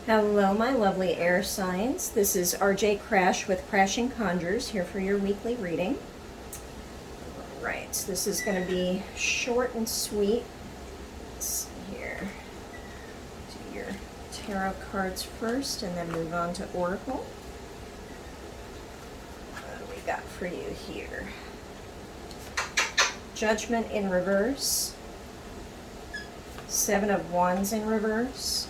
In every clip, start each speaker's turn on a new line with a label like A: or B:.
A: Hello, my lovely air signs. This is RJ Crash with Crashing Conjures here for your weekly reading. All right, this is going to be short and sweet. Let's see here. Do your tarot cards first and then move on to Oracle. What do we got for you here? Judgment in reverse. Seven of Wands in reverse.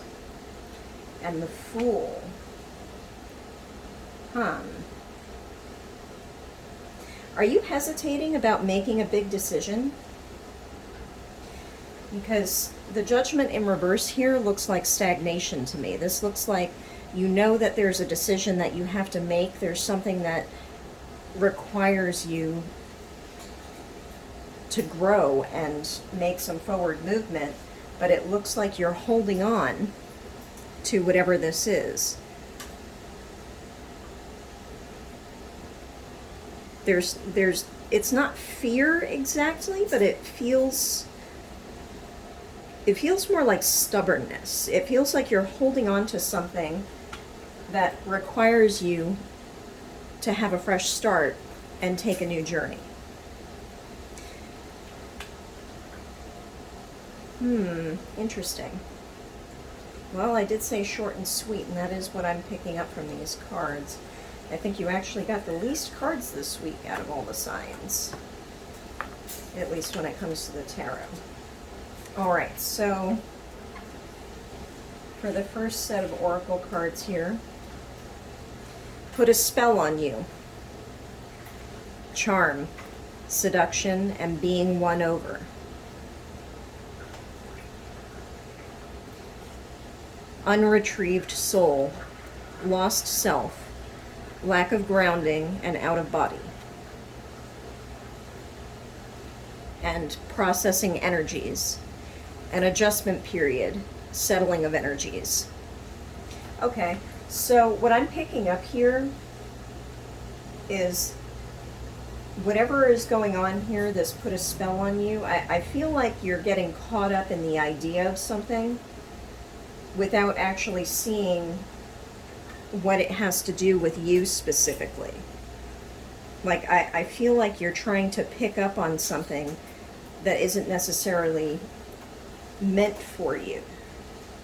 A: And the Fool. Are you hesitating about making a big decision? Because the Judgment in reverse here looks like stagnation to me. This looks like you know that there's a decision that you have to make. There's something that requires you to grow and make some forward movement, but it looks like you're holding on to whatever this is. It's not fear exactly, but it feels more like stubbornness. It feels like you're holding on to something that requires you to have a fresh start and take a new journey. Interesting. Well, I did say short and sweet, and that is what I'm picking up from these cards. I think you actually got the least cards this week out of all the signs, at least when it comes to the tarot. All right, so for the first set of oracle cards here, put a spell on you. Charm, seduction, and being won over. Unretrieved soul, lost self, lack of grounding, and out of body. And processing energies, an adjustment period, settling of energies. Okay, so what I'm picking up here is whatever is going on here, this put a spell on you. I feel like you're getting caught up in the idea of something without actually seeing what it has to do with you specifically. Like, I feel like you're trying to pick up on something that isn't necessarily meant for you.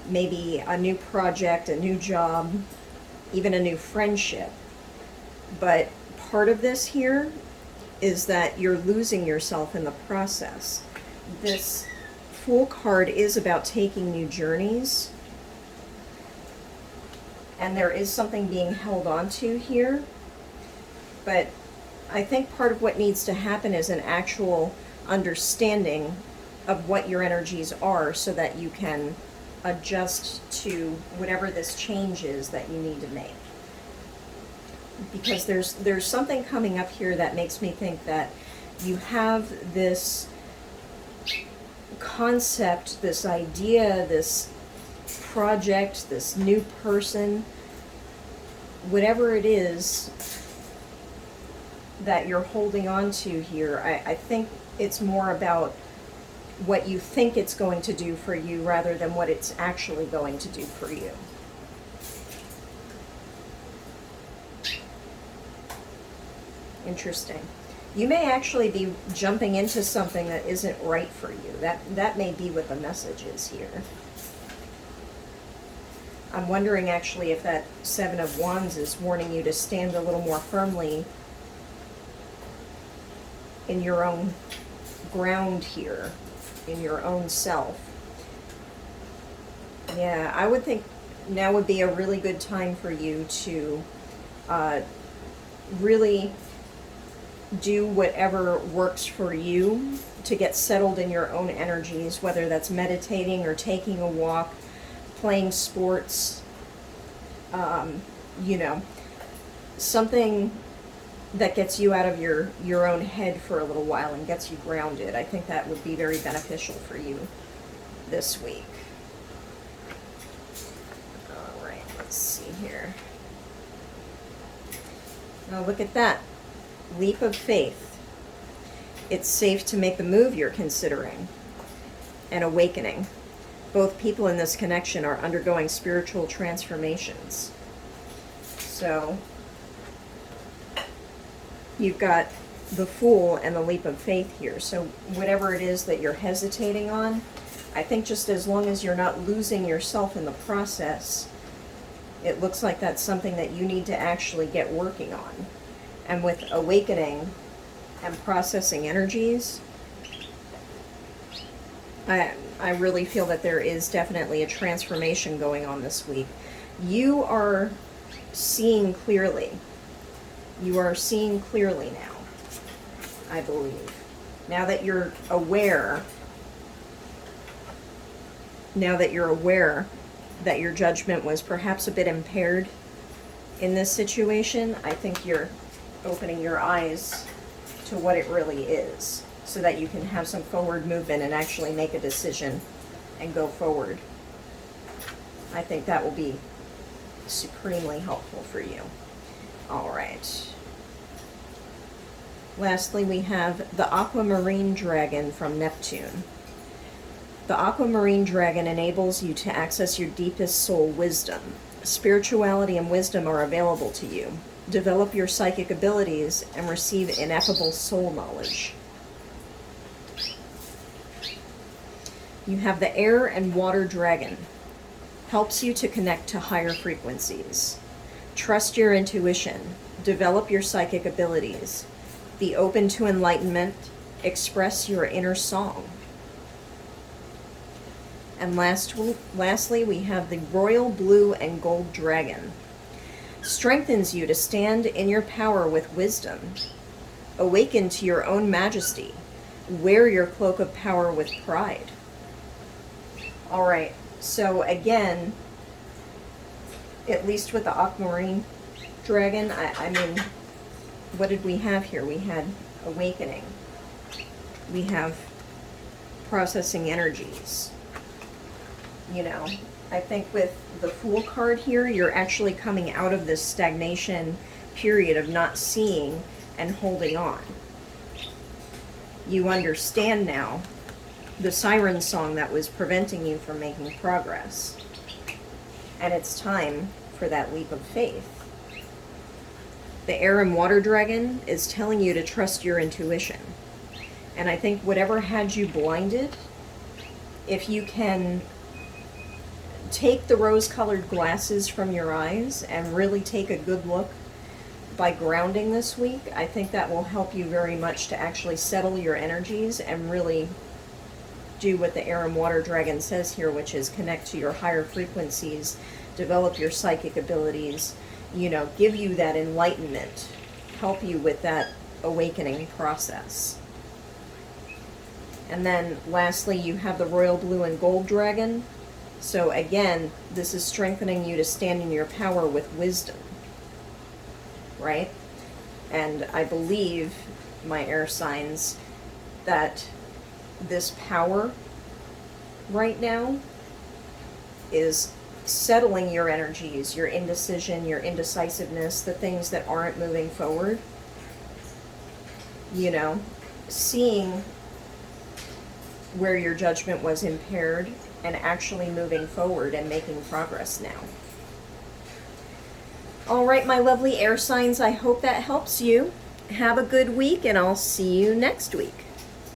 A: Maybe a new project, a new job, even a new friendship. But part of this here is that you're losing yourself in the process. This Fool card is about taking new journeys, and there is something being held on to here. But I think part of what needs to happen is an actual understanding of what your energies are so that you can adjust to whatever this change is that you need to make. Because there's something coming up here that makes me think that you have this concept, this idea, this project, this new person, whatever it is that you're holding on to here. I think it's more about what you think it's going to do for you rather than what it's actually going to do for you. Interesting. You may actually be jumping into something that isn't right for you. That may be what the message is here. I'm wondering actually if that Seven of Wands is warning you to stand a little more firmly in your own ground here, in your own self. Yeah, I would think now would be a really good time for you to really do whatever works for you to get settled in your own energies, whether that's meditating or taking a walk, playing sports, something that gets you out of your own head for a little while and gets you grounded. I think that would be very beneficial for you this week. All right, let's see here. Now look at that. Leap of faith. It's safe to make the move you're considering. An awakening. Both people in this connection are undergoing spiritual transformations. So you've got the Fool and the Leap of Faith here. So whatever it is that you're hesitating on, I think just as long as you're not losing yourself in the process, it looks like that's something that you need to actually get working on. And with awakening and processing energies, I really feel that there is definitely a transformation going on this week. You are seeing clearly. You are seeing clearly now, I believe. Now that you're aware, that your judgment was perhaps a bit impaired in this situation, I think you're opening your eyes to what it really is, so that you can have some forward movement and actually make a decision and go forward. I think that will be supremely helpful for you. All right. Lastly, we have the Aquamarine Dragon from Neptune. The Aquamarine Dragon enables you to access your deepest soul wisdom. Spirituality and wisdom are available to you. Develop your psychic abilities and receive ineffable soul knowledge. You have the Air and Water Dragon. Helps you to connect to higher frequencies. Trust your intuition. Develop your psychic abilities. Be open to enlightenment. Express your inner song. And lastly, we have the Royal Blue and Gold Dragon. Strengthens you to stand in your power with wisdom. Awaken to your own majesty. Wear your cloak of power with pride. All right, so again, at least with the Aquamarine Dragon, I mean, what did we have here? We had awakening. We have processing energies. You know, I think with the Fool card here, you're actually coming out of this stagnation period of not seeing and holding on. You understand now the siren song that was preventing you from making progress. And it's time for that leap of faith. The Air and Water Dragon is telling you to trust your intuition. And I think whatever had you blinded, if you can take the rose-colored glasses from your eyes and really take a good look by grounding this week, I think that will help you very much to actually settle your energies and really do what the Air and Water Dragon says here, which is connect to your higher frequencies, develop your psychic abilities, you know, give you that enlightenment, help you with that awakening process. And then lastly, you have the Royal Blue and Gold Dragon. So again, this is strengthening you to stand in your power with wisdom, right? And I believe, my air signs, that this power right now is settling your energies, your indecision, your indecisiveness, the things that aren't moving forward. You know, seeing where your judgment was impaired and actually moving forward and making progress now. All right, my lovely air signs, I hope that helps you. Have a good week, and I'll see you next week.